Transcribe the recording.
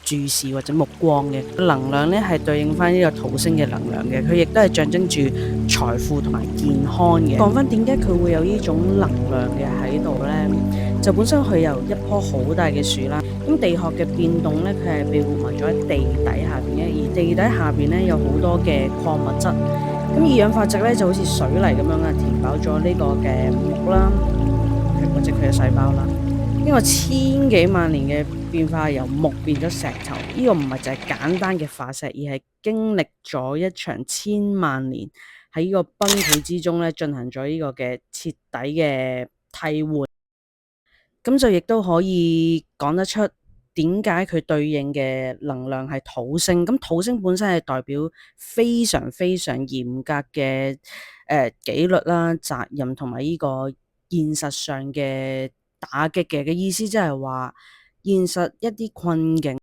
注視或者目光嘅。能量咧係對應翻呢個土星嘅能量嘅，佢亦都係象徵住財富同埋健康嘅。講翻點解佢會有呢種能量嘅喺度咧？就本身佢由一棵好大嘅樹啦，咁地殼嘅變動咧，佢係被活埋咗喺地底下邊嘅，而地底下邊咧有好多嘅礦物質，咁二氧化矽咧就好似水泥咁樣啊，填飽咗呢個嘅木啦，或者佢嘅細胞啦。經過千幾萬年嘅變化，由木變咗石頭，呢個唔係就係簡單嘅化石，而係經歷咗一場千萬年喺呢個崩潰之中咧，進行咗呢個嘅徹底嘅替換。咁就亦都可以講得出點解佢對應嘅能量係土星。咁土星本身係代表非常非常嚴格嘅紀律啦、責任同埋呢個現實上嘅打擊嘅意思，即係話現實一啲困境。